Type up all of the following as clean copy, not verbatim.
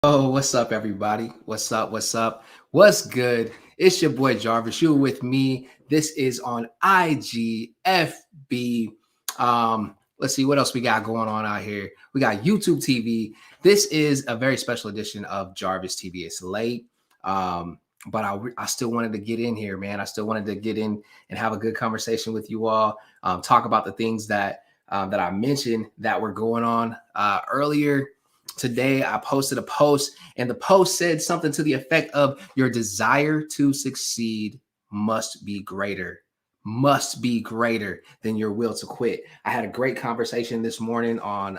Oh, what's up, everybody? What's up? What's up? What's good? It's your boy Jarvis. You with me. This is on IGFB. Let's see what else we got going on out here. We got YouTube TV. This is a very special edition of Jarvis TV. It's late, but I still wanted to get in here, man. I still wanted to get in and have a good conversation with you all. Talk about the things that I mentioned that were going on earlier today. I posted a post, and the post said something to the effect of your desire to succeed must be greater than your will to quit. I had a great conversation this morning on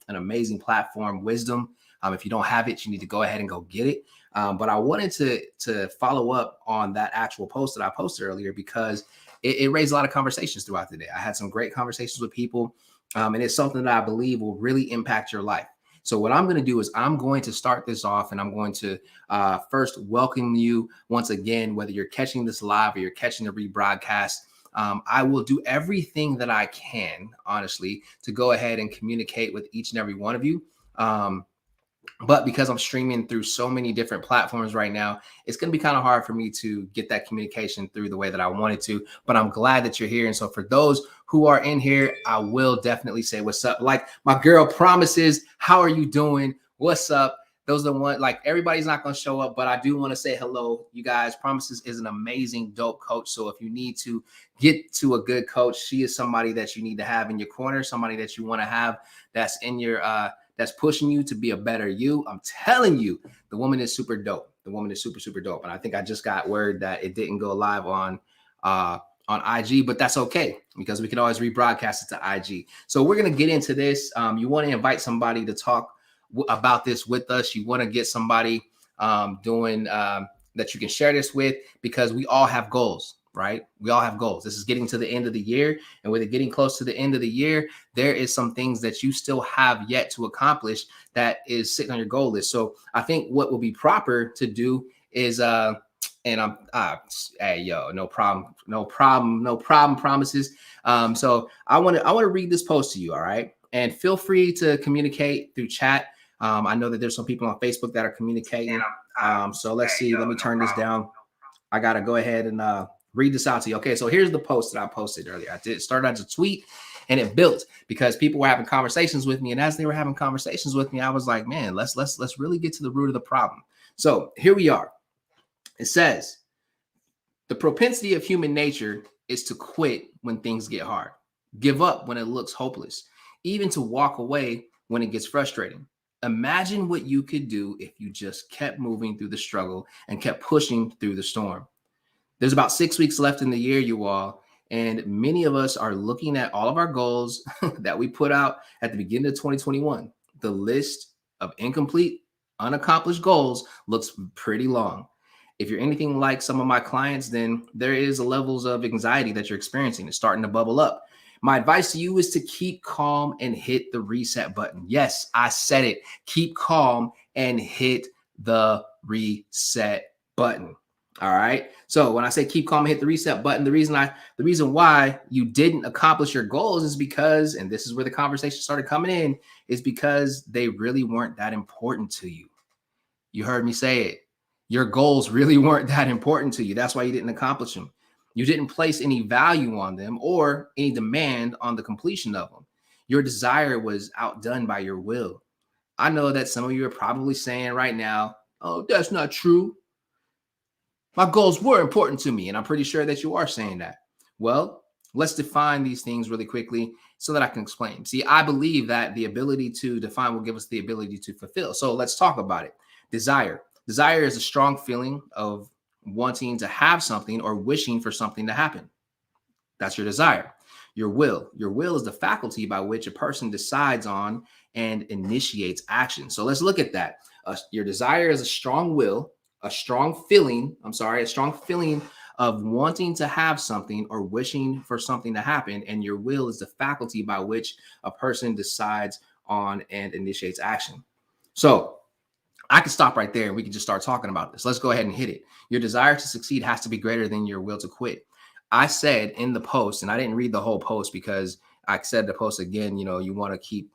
an amazing platform, Wisdom. If you don't have it, you need to go ahead and go get it. But I wanted to follow up on that actual post that I posted earlier because it raised a lot of conversations throughout the day. I had some great conversations with people, and it's something that I believe will really impact your life. So what I'm going to do is I'm going to start this off, and I'm going to first welcome you once again, whether you're catching this live or you're catching the rebroadcast. I will do everything that I can, honestly, to go ahead and communicate with each and every one of you. But because I'm streaming through so many different platforms right now, it's going to be kind of hard for me to get that communication through the way that I wanted to. But I'm glad that you're here. And so for those who are in here, I will definitely say what's up. Like my girl Promises, how are you doing? What's up? Those are the ones, like everybody's not going to show up, but I do want to say hello, you guys. Promises is an amazing, dope coach. So if you need to get to a good coach, she is somebody that you need to have in your corner, somebody that you want to have that's in your that's pushing you to be a better you. I'm telling you, the woman is super dope. The woman is super, super dope. And I think I just got word that it didn't go live on IG, but that's okay because we can always rebroadcast it to IG. So we're going to get into this. You want to invite somebody to talk about this with us. You want to get somebody doing that you can share this with because we all have goals. Right? We all have goals. This is getting to the end of the year. And with it getting close to the end of the year, there is some things that you still have yet to accomplish that is sitting on your goal list. So I think what will be proper to do is, and I'm, hey, yo, no problem, Promises. So I want to read this post to you. All right. And feel free to communicate through chat. I know that there's some people on Facebook that are communicating. So let's see. Let me turn this down. I got to go ahead and, read this out to you. Okay, so here's the post that I posted earlier. I did start as a tweet and it built because people were having conversations with me. And as they were having conversations with me, I was like, man, let's really get to the root of the problem. So here we are. It says, the propensity of human nature is to quit when things get hard, give up when it looks hopeless, even to walk away when it gets frustrating. Imagine what you could do if you just kept moving through the struggle and kept pushing through the storm. There's about 6 weeks left in the year, you all, and many of us are looking at all of our goals that we put out at the beginning of 2021. The list of incomplete, unaccomplished goals looks pretty long. If you're anything like some of my clients, then there is levels of anxiety that you're experiencing. It's starting to bubble up. My advice to you is to keep calm and hit the reset button. Yes, I said it. Keep calm and hit the reset button. All right. So when I say keep calm and hit the reset button, the reason why you didn't accomplish your goals is because, and this is where the conversation started coming in, is because they really weren't that important to you. You heard me say it. Your goals really weren't that important to you. That's why you didn't accomplish them. You didn't place any value on them or any demand on the completion of them. Your desire was outdone by your will. I know that some of you are probably saying right now, oh, that's not true. My goals were important to me, and I'm pretty sure that you are saying that. Well, let's define these things really quickly so that I can explain. See, I believe that the ability to define will give us the ability to fulfill. So let's talk about it. Desire. Desire is a strong feeling of wanting to have something or wishing for something to happen. That's your desire. Your will. Your will is the faculty by which a person decides on and initiates action. So let's look at that. Your desire is a strong will, a strong feeling of wanting to have something or wishing for something to happen. And your will is the faculty by which a person decides on and initiates action. So I can stop right there and we can just start talking about this. Let's go ahead and hit it. Your desire to succeed has to be greater than your will to quit. I said in the post, and I didn't read the whole post because I said the post again, you know, you want to keep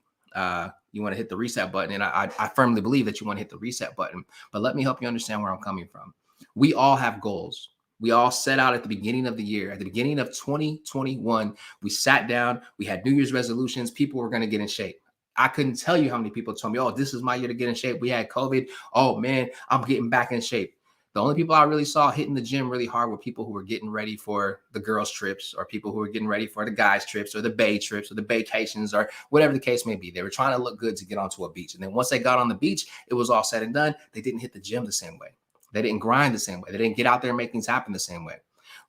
You want to hit the reset button. And I firmly believe that you want to hit the reset button. But let me help you understand where I'm coming from. We all have goals. We all set out at the beginning of the year, at the beginning of 2021. We sat down, we had New Year's resolutions. People were going to get in shape. I couldn't tell you how many people told me, oh, this is my year to get in shape. We had COVID. Oh, man, I'm getting back in shape. The only people I really saw hitting the gym really hard were people who were getting ready for the girls' trips, or people who were getting ready for the guys' trips, or the bay trips, or the vacations, or whatever the case may be. They were trying to look good to get onto a beach. And then once they got on the beach, it was all said and done. They didn't hit the gym the same way. They didn't grind the same way. They didn't get out there and make things happen the same way.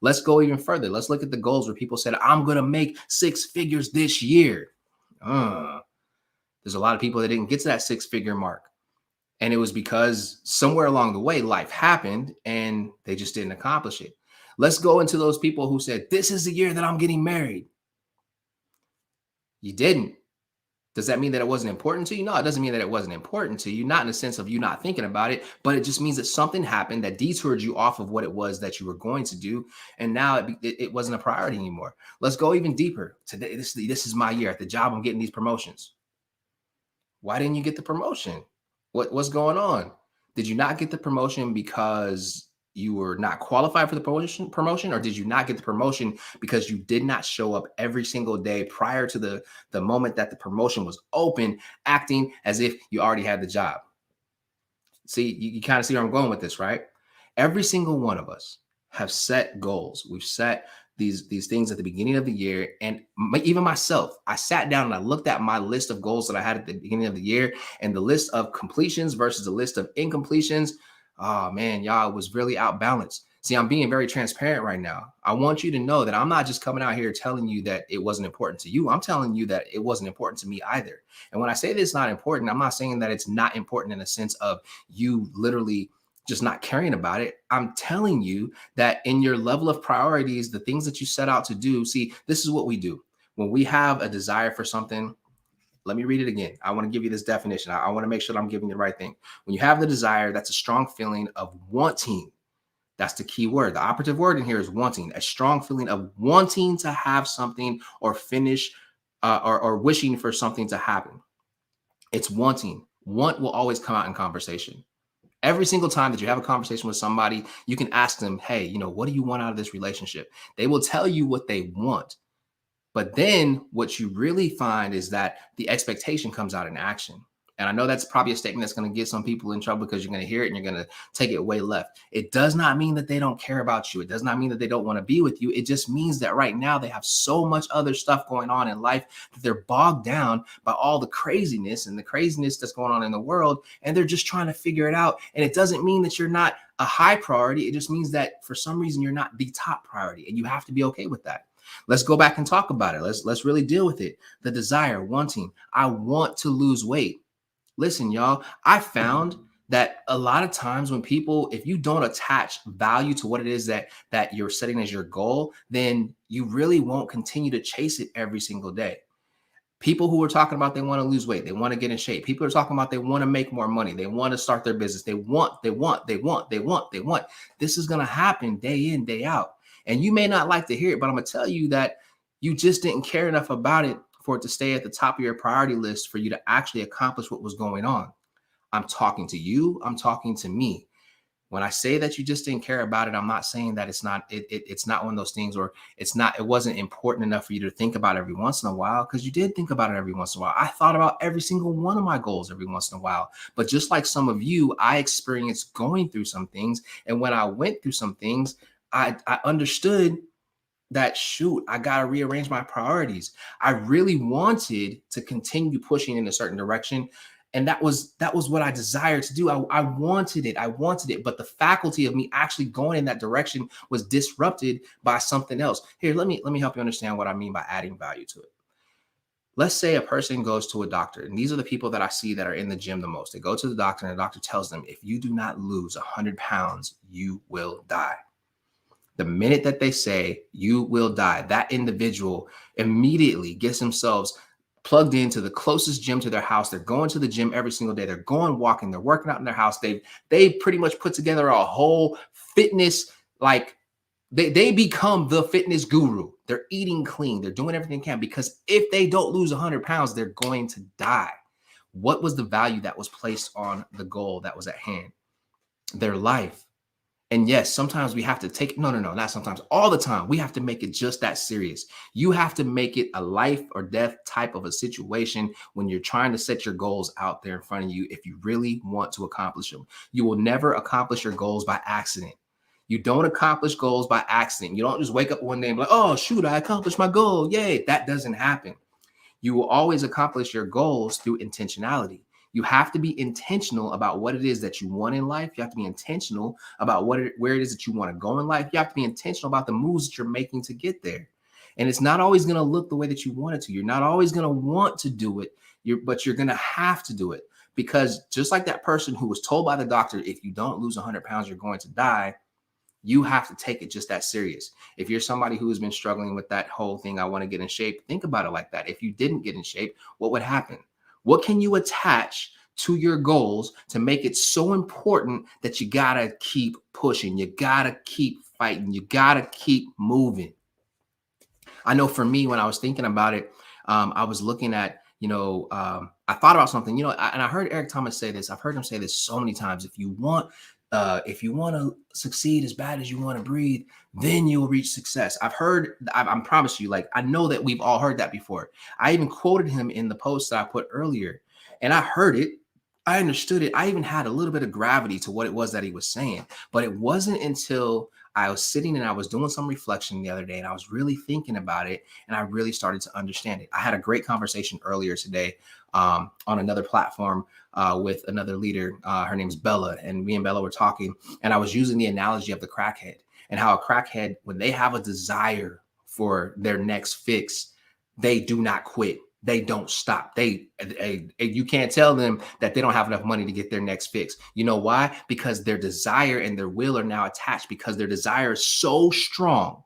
Let's go even further. Let's look at the goals where people said, I'm going to make 6 figures this year. There's a lot of people that didn't get to that 6-figure mark. And it was because somewhere along the way, life happened and they just didn't accomplish it. Let's go into those people who said, this is the year that I'm getting married. You didn't. Does that mean that it wasn't important to you? No, it doesn't mean that it wasn't important to you, not in the sense of you not thinking about it, but it just means that something happened that detoured you off of what it was that you were going to do. And now it wasn't a priority anymore. Let's go even deeper. Today, this is my year. At the job, I'm getting these promotions. Why didn't you get the promotion? What's going on? Did you not get the promotion because you were not qualified for the promotion, or did you not get the promotion because you did not show up every single day prior to the moment that the promotion was open, acting as if you already had the job? See, you kind of see where I'm going with this, right? Every single one of us have set goals. We've set these things at the beginning of the year. And even myself, I sat down and I looked at my list of goals that I had at the beginning of the year, and the list of completions versus the list of incompletions. Oh man, y'all, it was really outbalanced. See, I'm being very transparent right now. I want you to know that I'm not just coming out here telling you that it wasn't important to you. I'm telling you that it wasn't important to me either. And when I say this is not important, I'm not saying that it's not important in the sense of you literally just not caring about it. I'm telling you that in your level of priorities, the things that you set out to do, see, this is what we do. When we have a desire for something, let me read it again. I want to give you this definition. I want to make sure that I'm giving you the right thing. When you have the desire, that's a strong feeling of wanting. That's the key word. The operative word in here is wanting, a strong feeling of wanting to have something or finish or wishing for something to happen. It's wanting. Want will always come out in conversation. Every single time that you have a conversation with somebody, you can ask them, hey, what do you want out of this relationship? They will tell you what they want. But then what you really find is that the expectation comes out in action. And I know that's probably a statement that's going to get some people in trouble because you're going to hear it and you're going to take it way left. It does not mean that they don't care about you. It does not mean that they don't want to be with you. It just means that right now they have so much other stuff going on in life that they're bogged down by all the craziness and the craziness that's going on in the world. And they're just trying to figure it out. And it doesn't mean that you're not a high priority. It just means that for some reason, you're not the top priority, and you have to be okay with that. Let's go back and talk about it. Let's really deal with it. The desire, wanting, I want to lose weight. Listen, y'all, I found that a lot of times when people, if you don't attach value to what it is that you're setting as your goal, then you really won't continue to chase it every single day. People who are talking about they want to lose weight, they want to get in shape. People are talking about they want to make more money. They want to start their business. They want. This is going to happen day in, day out. And you may not like to hear it, but I'm going to tell you that you just didn't care enough about it for it to stay at the top of your priority list for you to actually accomplish what was going on. I'm talking to you. I'm talking to me. When I say that you just didn't care about it, I'm not saying that it's not one of those things, or it wasn't important enough for you to think about every once in a while, because you did think about it every once in a while. I thought about every single one of my goals every once in a while. But just like some of you, I experienced going through some things. And when I went through some things, I understood that, shoot, I got to rearrange my priorities. I really wanted to continue pushing in a certain direction. And that was what I desired to do. I wanted it. But the faculty of me actually going in that direction was disrupted by something else. Here, let me help you understand what I mean by adding value to it. Let's say a person goes to a doctor, and these are the people that I see that are in the gym the most. They go to the doctor, and the doctor tells them, if you do not lose 100 pounds, you will die. The minute that they say you will die, that individual immediately gets themselves plugged into the closest gym to their house. They're going to the gym every single day. They're going walking. They're working out in their house. They pretty much put together a whole fitness, like they become the fitness guru. They're eating clean. They're doing everything they can, because if they don't lose 100 pounds, they're going to die. What was the value that was placed on the goal that was at hand? Their life. And yes, sometimes we have to take, no, not sometimes, all the time, we have to make it just that serious. You have to make it a life or death type of a situation when you're trying to set your goals out there in front of you if you really want to accomplish them. You will never accomplish your goals by accident. You don't accomplish goals by accident. You don't just wake up one day and be like, oh, shoot, I accomplished my goal. Yay. That doesn't happen. You will always accomplish your goals through intentionality. You have to be intentional about what it is that you want in life. You have to be intentional about where it is that you want to go in life. You have to be intentional about the moves that you're making to get there. And it's not always going to look the way that you want it to. You're not always going to want to do it, but you're going to have to do it, because just like that person who was told by the doctor, if you don't lose 100 pounds, you're going to die. You have to take it just that serious. If you're somebody who has been struggling with that whole thing, I want to get in shape, think about it like that. If you didn't get in shape, what would happen? What can you attach to your goals to make it so important that you got to keep pushing? You got to keep fighting. You got to keep moving. I know for me, when I was thinking about it, I was looking at, I thought about something, and I heard Eric Thomas say this. I've heard him say this so many times. If you want to succeed as bad as you want to breathe, then you'll reach success. I promise you, like, I know that we've all heard that before. I even quoted him in the post that I put earlier, and I heard it. I understood it. I even had a little bit of gravity to what it was that he was saying, but it wasn't until I was sitting and I was doing some reflection the other day and I was really thinking about it and I really started to understand it. I had a great conversation earlier today on another platform with another leader. Her name's Bella, and me and Bella were talking, and I was using the analogy of the crackhead and how a crackhead, when they have a desire for their next fix, they do not quit. They don't stop. You can't tell them that they don't have enough money to get their next fix. You know why? Because their desire and their will are now attached, because their desire is so strong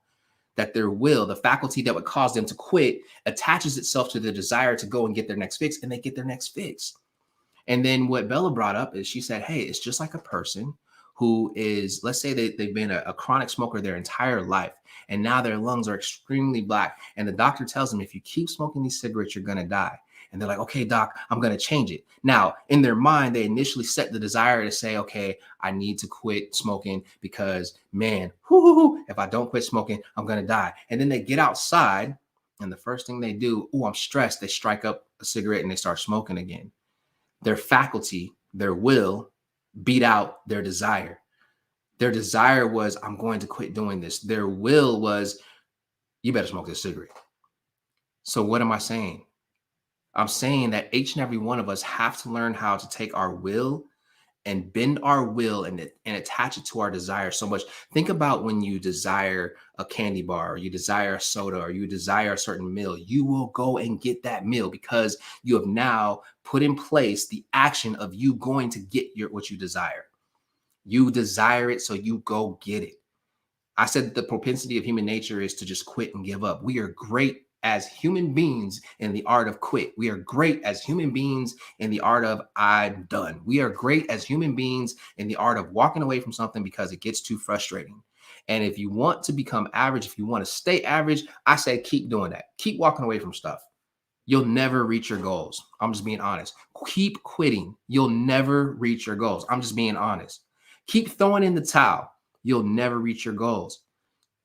that their will, the faculty that would cause them to quit, attaches itself to the desire to go and get their next fix, and they get their next fix. And then what Bella brought up is, she said, hey, it's just like a person who is, let's say they've been a chronic smoker their entire life, and now their lungs are extremely black. And the doctor tells them, if you keep smoking these cigarettes, you're going to die. And they're like, okay, doc, I'm going to change it. Now, in their mind, they initially set the desire to say, okay, I need to quit smoking because, man, if I don't quit smoking, I'm going to die. And then they get outside, and the first thing they do, I'm stressed. They strike up a cigarette and they start smoking again. Their faculty, their will, beat out their desire. Their desire was, I'm going to quit doing this. Their will was, you better smoke this cigarette. So what am I saying? I'm saying that each and every one of us have to learn how to take our will and bend our will and attach it to our desire so much. Think about when you desire a candy bar, or you desire a soda, or you desire a certain meal. You will go and get that meal because you have now put in place the action of you going to get what you desire. You desire it, so you go get it. I said that the propensity of human nature is to just quit and give up. We are great as human beings in the art of quit. We are great as human beings in the art of I'm done. We are great as human beings in the art of walking away from something because it gets too frustrating. And if you want to become average, if you want to stay average, I say keep doing that. Keep walking away from stuff. You'll never reach your goals. I'm just being honest. Keep quitting. You'll never reach your goals. I'm just being honest. Keep throwing in the towel. You'll never reach your goals.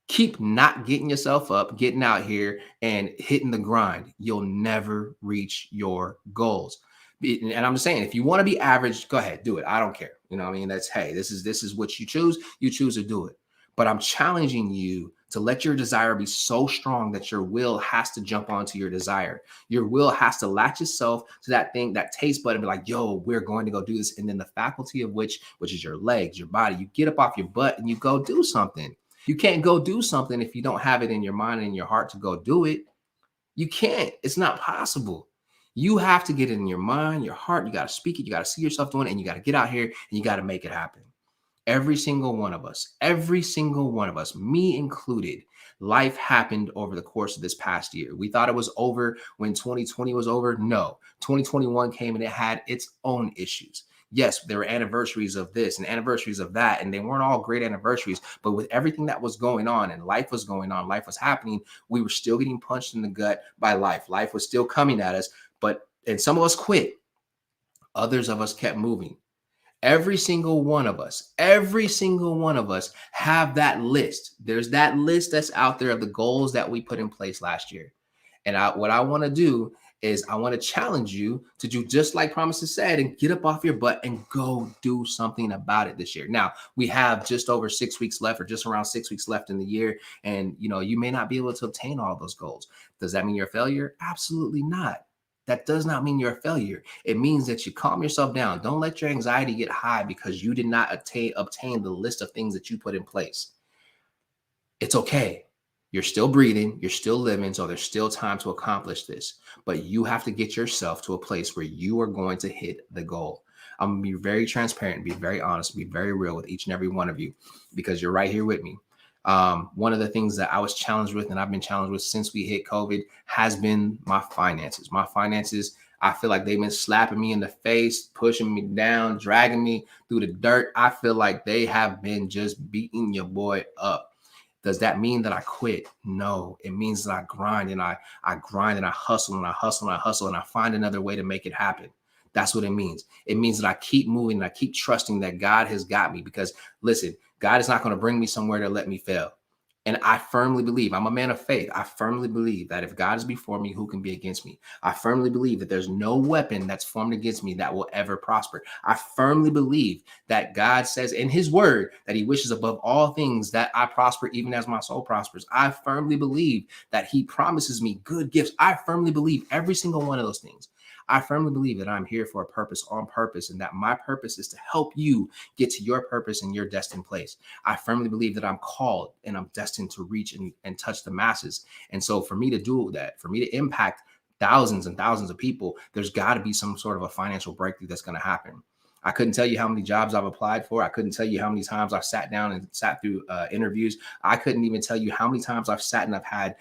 Keep not getting yourself up, getting out here and hitting the grind. You'll never reach your goals. And I'm just saying, if you want to be average, go ahead, do it. I don't care. You know what I mean? That's, hey, this is what you choose. You choose to do it. But I'm challenging you to let your desire be so strong that your will has to jump onto your desire. Your will has to latch itself to that thing, that taste bud, and be like, yo, we're going to go do this. And then the faculty of which is your legs, your body, you get up off your butt and you go do something. You can't go do something if you don't have it in your mind and in your heart to go do it. You can't. It's not possible. You have to get it in your mind, your heart. You got to speak it. You got to see yourself doing it, and you got to get out here and you got to make it happen. Every single one of us, me included, life happened over the course of this past year. We thought it was over when 2020 was over. No, 2021 came and it had its own issues. Yes, there were anniversaries of this and anniversaries of that, and they weren't all great anniversaries, but with everything that was going on and life was going on, life was happening, we were still getting punched in the gut by life. Life was still coming at us, and some of us quit. Others of us kept moving. Every single one of us have that list. There's that list that's out there of the goals that we put in place last year. And what I want to do is I want to challenge you to do just like Promises said and get up off your butt and go do something about it this year. Now, we have just over 6 weeks left, or just around 6 weeks left in the year. And, you may not be able to obtain all those goals. Does that mean you're a failure? Absolutely not. That does not mean you're a failure. It means that you calm yourself down. Don't let your anxiety get high because you did not obtain the list of things that you put in place. It's okay. You're still breathing, you're still living, so there's still time to accomplish this. But you have to get yourself to a place where you are going to hit the goal. I'm going to be very transparent, be very honest, be very real with each and every one of you, because you're right here with me. One of the things that I was challenged with, and I've been challenged with since we hit COVID, has been my finances. My finances, I feel like they've been slapping me in the face, pushing me down, dragging me through the dirt. I feel like they have been just beating your boy up. Does that mean that I quit? No, it means that I grind and I grind and I hustle and I hustle and I hustle and I find another way to make it happen. That's what it means. It means that I keep moving and I keep trusting that God has got me, because listen, God is not going to bring me somewhere to let me fail. And I firmly believe, I'm a man of faith. I firmly believe that if God is before me, who can be against me? I firmly believe that there's no weapon that's formed against me that will ever prosper. I firmly believe that God says in his word that he wishes above all things that I prosper, even as my soul prospers. I firmly believe that he promises me good gifts. I firmly believe every single one of those things. I firmly believe that I'm here for a purpose, on purpose, and that my purpose is to help you get to your purpose and your destined place. I firmly believe that I'm called and I'm destined to reach and touch the masses. And so for me to do that, for me to impact thousands and thousands of people, there's got to be some sort of a financial breakthrough that's going to happen. I couldn't tell you how many jobs I've applied for. I couldn't tell you how many times I've sat down and sat through interviews. I couldn't even tell you how many times I've sat and I've had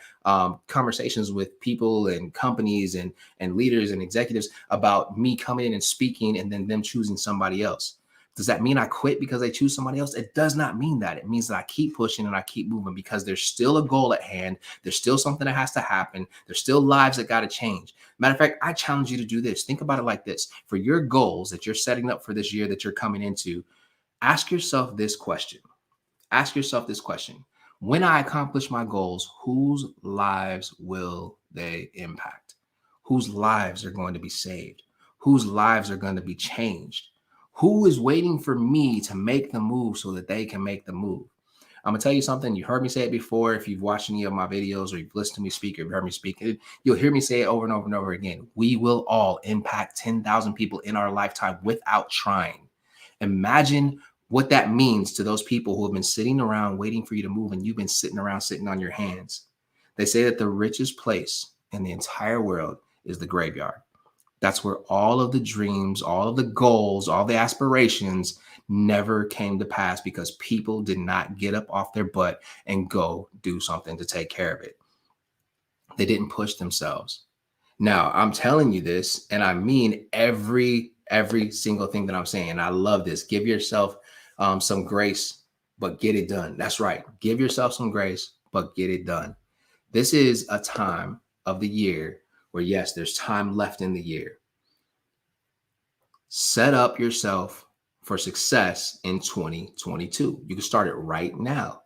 conversations with people and companies and leaders and executives about me coming in and speaking and then them choosing somebody else. Does that mean I quit because they choose somebody else? It does not mean that. It means that I keep pushing and I keep moving, because there's still a goal at hand. There's still something that has to happen. There's still lives that got to change. Matter of fact, I challenge you to do this. Think about it like this. For your goals that you're setting up for this year that you're coming into, ask yourself this question. Ask yourself this question. When I accomplish my goals, whose lives will they impact? Whose lives are going to be saved? Whose lives are going to be changed? Who is waiting for me to make the move so that they can make the move? I'm gonna tell you something. You heard me say it before. If you've watched any of my videos or you've listened to me speak or you've heard me speak, you'll hear me say it over and over and over again. We will all impact 10,000 people in our lifetime without trying. Imagine what that means to those people who have been sitting around waiting for you to move, and you've been sitting around sitting on your hands. They say that the richest place in the entire world is the graveyard. That's where all of the dreams, all of the goals, all the aspirations never came to pass because people did not get up off their butt and go do something to take care of it. They didn't push themselves. Now, I'm telling you this, and I mean every single thing that I'm saying. And I love this. Give yourself some grace, but get it done. That's right. Give yourself some grace, but get it done. This is a time of the year where, yes, there's time left in the year. Set up yourself for success in 2022. You can start it right now.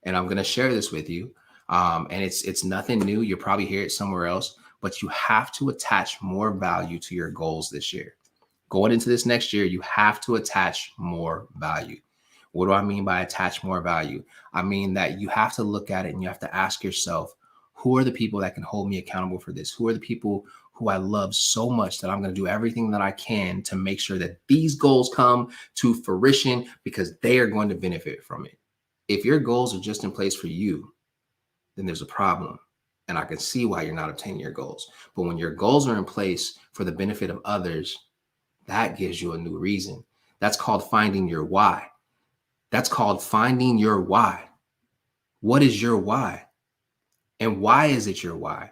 And I'm going to share this with you. And it's nothing new. You'll probably hear it somewhere else, but you have to attach more value to your goals this year. Going into this next year, you have to attach more value. What do I mean by attach more value? I mean that you have to look at it and you have to ask yourself, who are the people that can hold me accountable for this? Who are the people who I love so much that I'm going to do everything that I can to make sure that these goals come to fruition, because they are going to benefit from it. If your goals are just in place for you, then there's a problem. And I can see why you're not obtaining your goals. But when your goals are in place for the benefit of others, that gives you a new reason. That's called finding your why. That's called finding your why. What is your why? And why is it your why?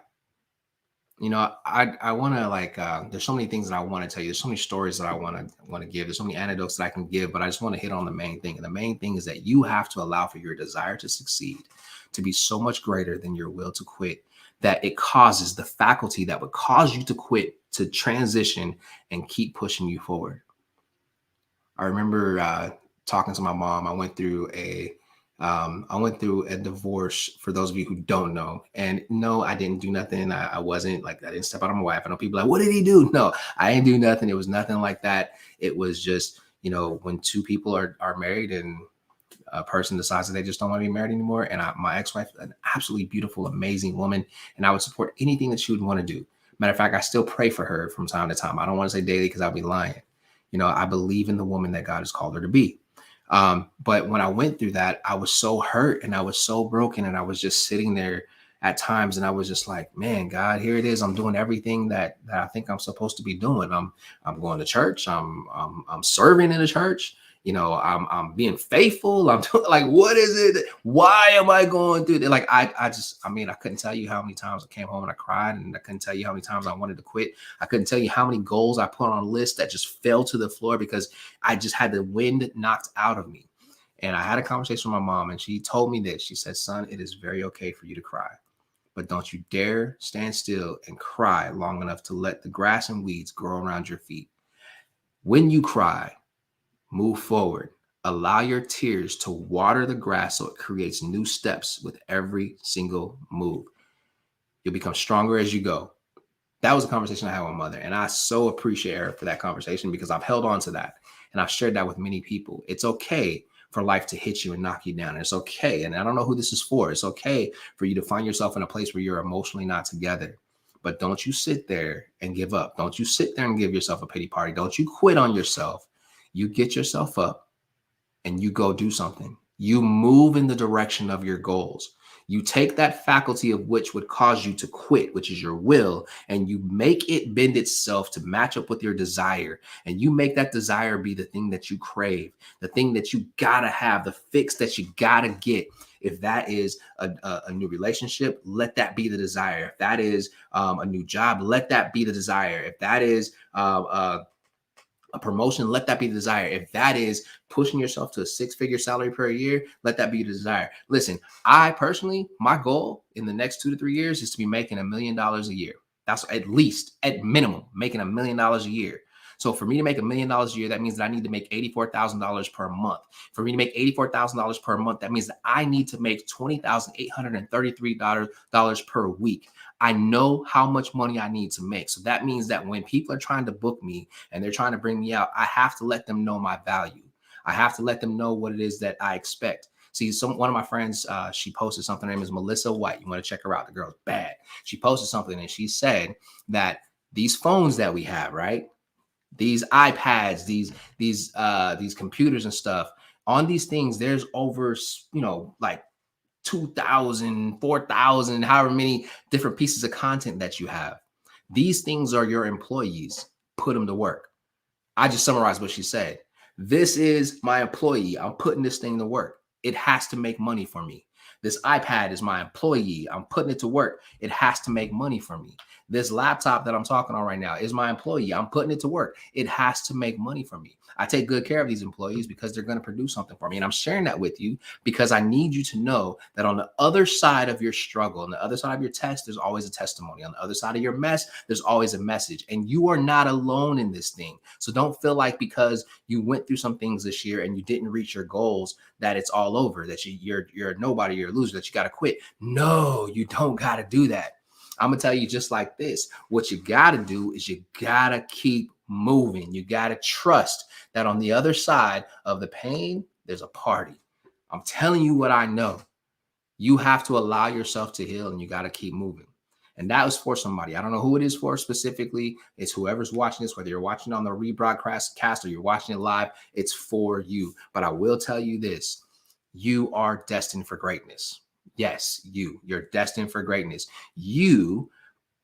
You know, I want to there's so many things that I want to tell you. There's so many stories that I want to give. There's so many anecdotes that I can give, but I just want to hit on the main thing. And the main thing is that you have to allow for your desire to succeed to be so much greater than your will to quit, that it causes the faculty that would cause you to quit to transition and keep pushing you forward. I remember talking to my mom. I went through a divorce, for those of you who don't know. And no, I didn't do nothing. I wasn't like, I didn't step out on my wife. I know people are like, what did he do? No, I didn't do nothing. It was nothing like that. It was just, when two people are married and a person decides that they just don't want to be married anymore. And my ex-wife, an absolutely beautiful, amazing woman, and I would support anything that she would want to do. Matter of fact, I still pray for her from time to time. I don't want to say daily because I'll be lying. I believe in the woman that God has called her to be. But when I went through that, I was so hurt and I was so broken, and I was just sitting there at times, and I was just like, man, God, here it is. I'm doing everything that I think I'm supposed to be doing. I'm going to church. I'm serving in the church. I'm being faithful. I'm doing, like, what is it? Why am I going through that? Like, I couldn't tell you how many times I came home and I cried, and I couldn't tell you how many times I wanted to quit. I couldn't tell you how many goals I put on a list that just fell to the floor because I just had the wind knocked out of me. And I had a conversation with my mom, and she told me this. She said, son, it is very okay for you to cry, but don't you dare stand still and cry long enough to let the grass and weeds grow around your feet. When you cry, move forward. Allow your tears to water the grass so it creates new steps with every single move. You'll become stronger as you go. That was a conversation I had with my mother, and I so appreciate her for that conversation because I've held on to that, and I've shared that with many people. It's okay for life to hit you and knock you down. And it's okay. And I don't know who this is for. It's okay for you to find yourself in a place where you're emotionally not together. But don't you sit there and give up. Don't you sit there and give yourself a pity party. Don't you quit on yourself. You get yourself up and you go do something. You move in the direction of your goals. You take that faculty of which would cause you to quit, which is your will, and you make it bend itself to match up with your desire. And you make that desire be the thing that you crave, the thing that you gotta have, the fix that you gotta get. If that is a new relationship, let that be the desire. If that is a new job, let that be the desire. If that is a promotion, let that be the desire. If that is pushing yourself to a 6-figure salary per year, let that be the desire. Listen, I personally, my goal in the next 2 to 3 years is to be making $1 million a year. That's at least, at minimum, making $1 million a year. So for me to make $1 million a year, that means that I need to make $84,000 per month. For me to make $84,000 per month, that means that I need to make $20,833 per week. I know how much money I need to make. So that means that when people are trying to book me and they're trying to bring me out, I have to let them know my value. I have to let them know what it is that I expect. See, one of my friends, she posted something. Her name is Melissa White. You want to check her out. The girl's bad. She posted something and she said that these phones that we have, right? These iPads, these computers and stuff, on these things, there's over, like 2,000, 4,000, however many different pieces of content that you have. These things are your employees. Put them to work. I just summarized what she said. This is my employee. I'm putting this thing to work. It has to make money for me. This iPad is my employee. I'm putting it to work. It has to make money for me. This laptop that I'm talking on right now is my employee. I'm putting it to work. It has to make money for me. I take good care of these employees because they're going to produce something for me. And I'm sharing that with you because I need you to know that on the other side of your struggle, on the other side of your test, there's always a testimony. On the other side of your mess, there's always a message. And you are not alone in this thing. So don't feel like because you went through some things this year and you didn't reach your goals that it's all over, that you're a nobody, you're a loser, that you got to quit. No, you don't got to do that. I'm going to tell you just like this. What you got to do is you got to keep moving. You got to trust that on the other side of the pain, there's a party. I'm telling you what I know. You have to allow yourself to heal and you got to keep moving. And that was for somebody. I don't know who it is for specifically. It's whoever's watching this, whether you're watching on the rebroadcast or you're watching it live, it's for you. But I will tell you this. You are destined for greatness. Yes, you're destined for greatness. You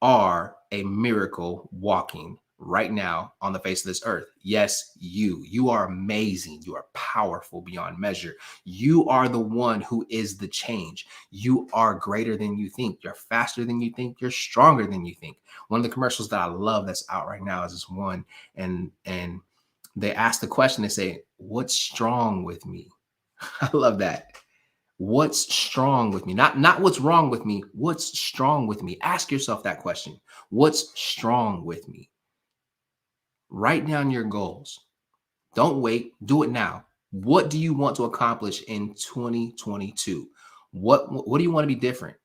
are a miracle walking right now on the face of this earth. Yes, you are amazing. You are powerful beyond measure. You are the one who is the change. You are greater than you think. You're faster than you think. You're stronger than you think. One of the commercials that I love that's out right now is this one. And they ask the question, they say, what's strong with me? I love that. What's strong with me? Not what's wrong with me. What's strong with me? Ask yourself that question. What's strong with me? Write down your goals. Don't wait. Do it now. What do you want to accomplish in 2022? What do you want to be different?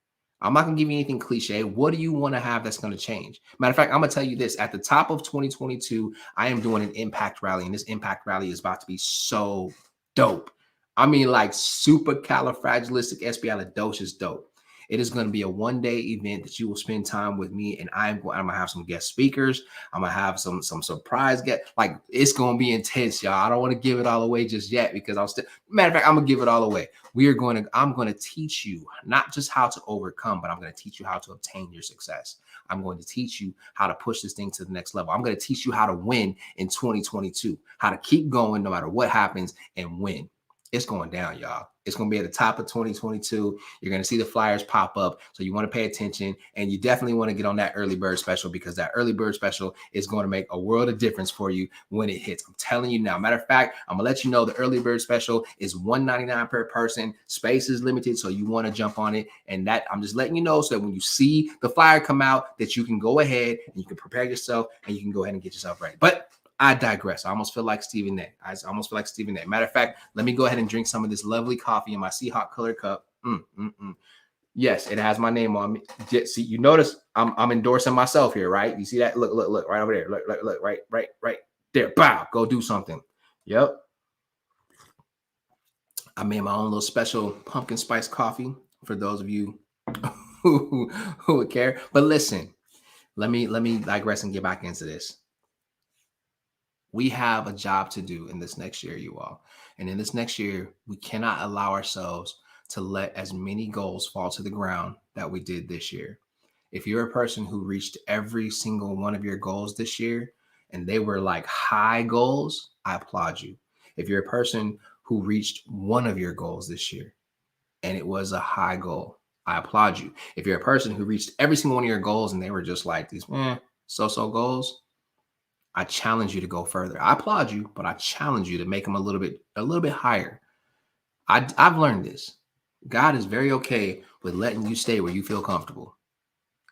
I'm not gonna give you anything cliche. What do you want to have that's gonna change? Matter of fact, I'm gonna tell you this. At the top of 2022, I am doing an impact rally, and this impact rally is about to be so dope. I mean, like supercalifragilisticexpialidocious dope. It is going to be a one-day event that you will spend time with me, and I'm gonna have some guest speakers. I'm gonna have some surprise get. Like, it's gonna be intense, y'all. I don't want to give it all away just yet because I'll still. Matter of fact, I'm gonna give it all away. I'm going to teach you not just how to overcome, but I'm going to teach you how to obtain your success. I'm going to teach you how to push this thing to the next level. I'm going to teach you how to win in 2022, how to keep going no matter what happens and win. It's going down, y'all. It's going to be at the top of 2022. You're going to see the flyers pop up. So you want to pay attention, and you definitely want to get on that early bird special, because that early bird special is going to make a world of difference for you when it hits. I'm telling you now. Matter of fact, I'm going to let you know the early bird special is $199 per person. Space is limited, so you want to jump on it. And that, I'm just letting you know, so that when you see the flyer come out, that you can go ahead and you can prepare yourself and you can go ahead and get yourself ready. But I digress. I almost feel like Stephen A. Matter of fact, let me go ahead and drink some of this lovely coffee in my Seahawk color cup. Yes, it has my name on me. See, you notice I'm endorsing myself here, right? You see that? Look, right over there. Look, right there. Bow, go do something. Yep. I made my own little special pumpkin spice coffee for those of you who would care. But listen, let me digress and get back into this. We have a job to do in this next year, you all. And in this next year, we cannot allow ourselves to let as many goals fall to the ground that we did this year. If you're a person who reached every single one of your goals this year and they were like high goals, I applaud you. If you're a person who reached one of your goals this year and it was a high goal, I applaud you. If you're a person who reached every single one of your goals and they were just like these so-so goals, I challenge you to go further. I applaud you, but I challenge you to make them a little bit higher. I've learned this. God is very okay with letting you stay where you feel comfortable.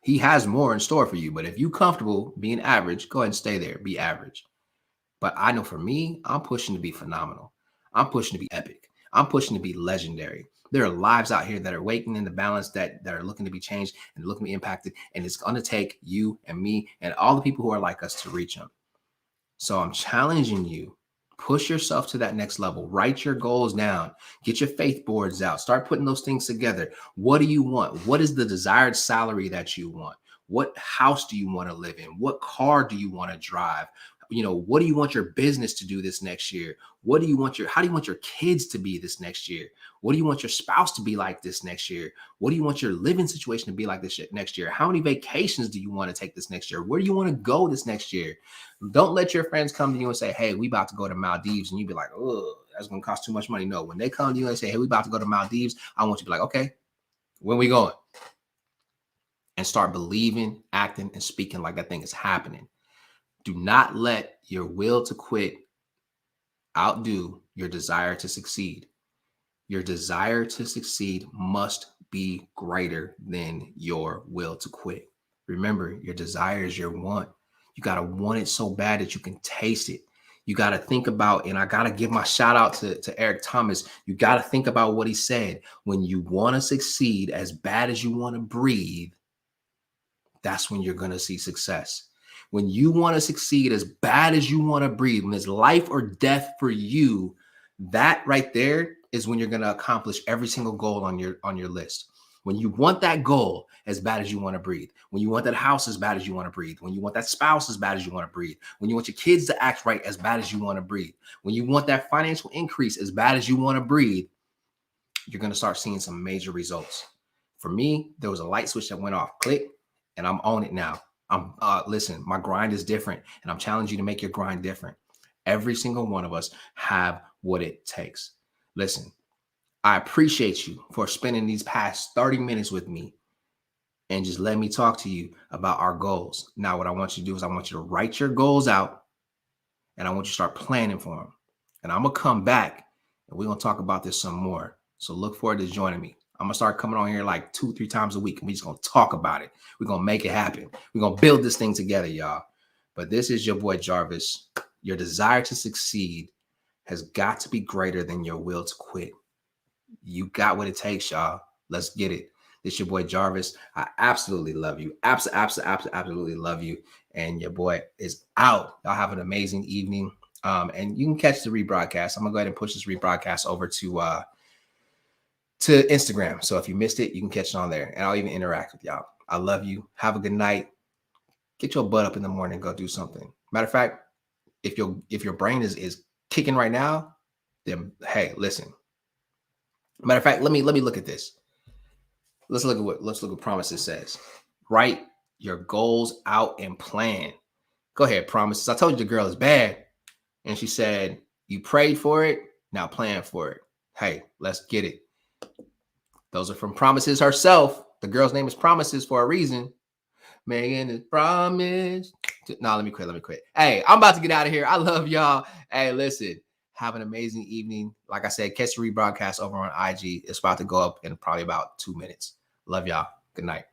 He has more in store for you, but if you're comfortable being average, go ahead and stay there, be average. But I know for me, I'm pushing to be phenomenal. I'm pushing to be epic. I'm pushing to be legendary. There are lives out here that are waking in the balance, that are looking to be changed and looking to be impacted. And it's going to take you and me and all the people who are like us to reach them. So I'm challenging you, push yourself to that next level. Write your goals down. Get your faith boards out. Start putting those things together. What do you want? What is the desired salary that you want? What house do you want to live in? What car do you want to drive? What do you want your business to do this next year? How do you want your kids to be this next year? What do you want your spouse to be like this next year? What do you want your living situation to be like this next year? How many vacations do you want to take this next year? Where do you want to go this next year? Don't let your friends come to you and say, hey, we about to go to Maldives. And you be like, oh, that's going to cost too much money. No, when they come to you and say, hey, we about to go to Maldives, I want you to be like, okay, when we going? And start believing, acting, and speaking like that thing is happening. Do not let your will to quit outdo your desire to succeed. Your desire to succeed must be greater than your will to quit. Remember, your desire is your want. You got to want it so bad that you can taste it. You got to think about, and I got to give my shout out to Eric Thomas. You got to think about what he said. When you want to succeed as bad as you want to breathe, that's when you're going to see success. When you want to succeed as bad as you want to breathe, when it's life or death for you, that right there is when you're going to accomplish every single goal on your list. When you want that goal as bad as you want to breathe, when you want that house as bad as you want to breathe, when you want that spouse as bad as you want to breathe, when you want your kids to act right as bad as you want to breathe, when you want that financial increase as bad as you want to breathe, you're going to start seeing some major results. For me, there was a light switch that went off, click, and I'm on it now. Listen, my grind is different, and I'm challenging you to make your grind different. Every single one of us have what it takes. Listen, I appreciate you for spending these past 30 minutes with me and just let me talk to you about our goals. Now, what I want you to do is I want you to write your goals out, and I want you to start planning for them. And I'm going to come back, and we're going to talk about this some more. So look forward to joining me. I'm going to start coming on here like 2-3 times a week, and we're just going to talk about it. We're going to make it happen. We're going to build this thing together, y'all. But this is your boy Jarvis. Your desire to succeed has got to be greater than your will to quit. You got what it takes, y'all. Let's get it. This your boy Jarvis. I absolutely love you. Absolutely love you. And your boy is out. Y'all have an amazing evening. And you can catch the rebroadcast. I'm gonna go ahead and push this rebroadcast over to Instagram. So if you missed it, you can catch it on there. And I'll even interact with y'all. I love you. Have a good night. Get your butt up in the morning and go do something. Matter of fact, if your brain is kicking right now, then hey, listen. Matter of fact, let me look at this. Let's look what Promises says. Write your goals out and plan. Go ahead, Promises. I told you the girl is bad. And she said, you prayed for it, now plan for it. Hey, let's get it. Those are from Promises herself. The girl's name is Promises for a reason. Megan is promised. No, let me quit. Hey, I'm about to get out of here. I love y'all. Hey, listen, have an amazing evening. Like I said, catch the rebroadcast over on IG. It's about to go up in probably about 2 minutes. Love y'all. Good night.